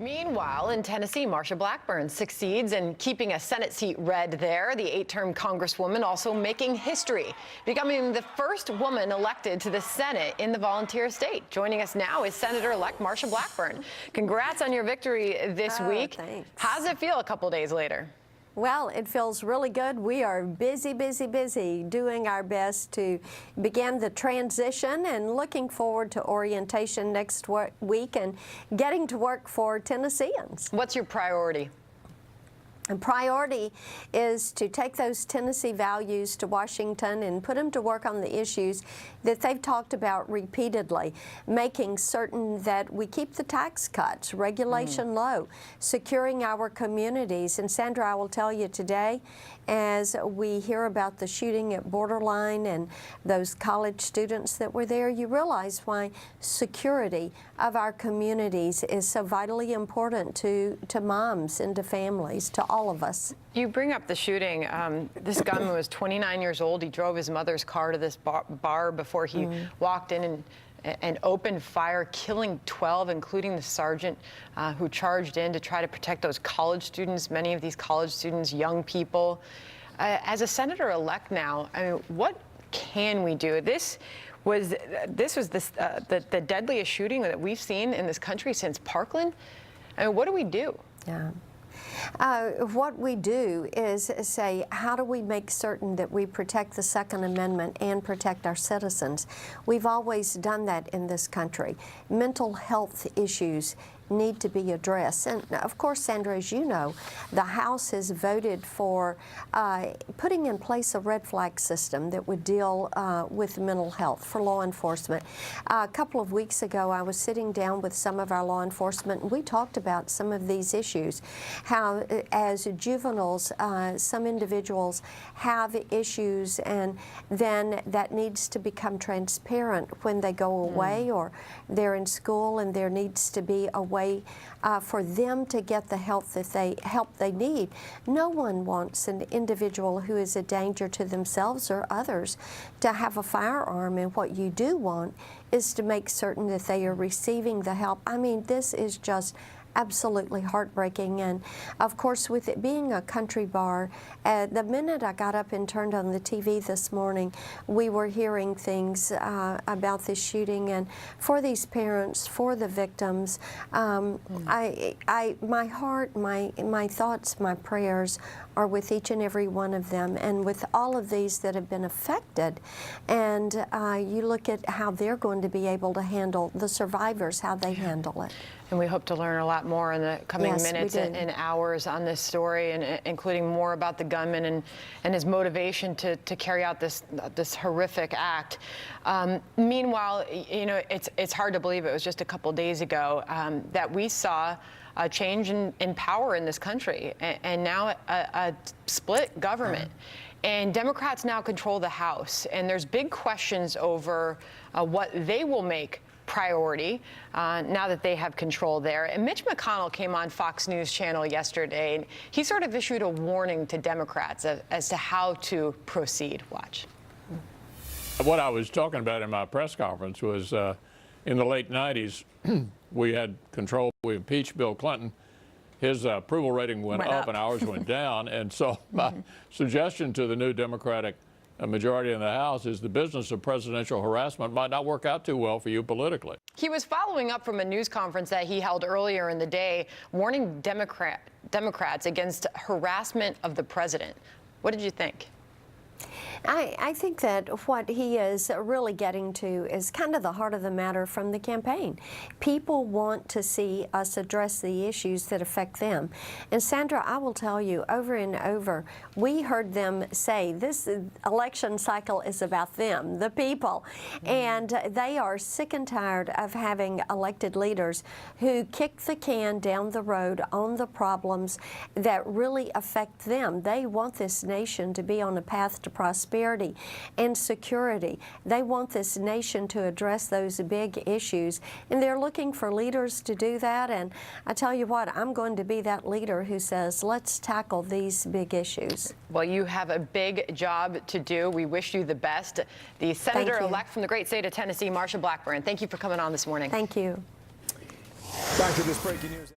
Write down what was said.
Meanwhile, in Tennessee, Marsha Blackburn succeeds in keeping a Senate seat red there. The 8-term Congresswoman also making history, becoming the first woman elected to the Senate in the volunteer state. Joining us now is Senator-elect Marsha Blackburn. Congrats on your victory this week. Thanks. How does it feel a couple days later? Well, it feels really good. We are busy doing our best to begin the transition and looking forward to orientation next week and getting to work for Tennesseans. What's your priority? And priority is to take those Tennessee values to Washington and put them to work on the issues that they've talked about repeatedly, making certain that we keep the tax cuts, regulation low, securing our communities. And Sandra, I will tell you today, as we hear about the shooting at Borderline and those college students that were there, you realize why security of our communities is so vitally important to moms and to families, to all of us. You bring up the shooting. This gunman was 29 years old. He drove his mother's car to this bar before he walked in and opened fire, killing 12, including the sergeant who charged in to try to protect those college students, many of these college students, young people. As a senator-elect now, I mean, what can we do? This was the deadliest shooting that we've seen in this country since Parkland. I mean, what do we do? Yeah. What we do is say, how do we make certain that we protect the Second Amendment and protect our citizens? We've always done that in this country. Mental health issues need to be addressed. And of course, Sandra, as you know, the House has voted for putting in place a red flag system that would deal with mental health for law enforcement. A couple of weeks ago, I was sitting down with some of our law enforcement, and we talked about some of these issues, how as juveniles, some individuals have issues, and then that needs to become transparent when they go away or they're in school, and there needs to be a way for them to get the help they need. No one wants an individual who is a danger to themselves or others to have a firearm, and what you do want is to make certain that they are receiving the help. I mean, this is just absolutely heartbreaking. And of course, with it being a country bar, the minute I got up and turned on the TV this morning, we were hearing things about this shooting. And for these parents, for the victims, my heart, my thoughts, my prayers are with each and every one of them, and with all of these that have been affected. And you look at how they're going to be able to handle the survivors, how they handle it. And we hope to learn a lot more in the coming minutes and hours on this story, and including more about the gunman and his motivation to carry out this horrific act. Meanwhile, you know, it's hard to believe it was just a couple days ago that we saw a change in power in this country, and now a split government. And Democrats now control the House, and there's big questions over what they will make priority now that they have control there. And Mitch McConnell came on Fox News Channel yesterday, and he sort of issued a warning to Democrats as to how to proceed. Watch. What I was talking about in my press conference was in the late 90s, we had control. We impeached Bill Clinton. His approval rating went up and ours went down. And so my suggestion to the new Democratic majority in the House is the business of presidential harassment might not work out too well for you politically. He was following up from a news conference that he held earlier in the day, warning Democrats against harassment of the president. What did you think? I think that what he is really getting to is kind of the heart of the matter from the campaign. People want to see us address the issues that affect them. And Sandra, I will tell you, over and over, we heard them say this election cycle is about them, the people. And they are sick and tired of having elected leaders who kick the can down the road on the problems that really affect them. They want this nation to be on a path to prosperity and security. They want this nation to address those big issues, and they're looking for leaders to do that. And I tell you what, I'm going to be that leader who says, let's tackle these big issues. Well, you have a big job to do. We wish you the best. The Senator-elect from the great state of Tennessee, Marsha Blackburn, thank you for coming on this morning. Thank you. Back to this breaking news.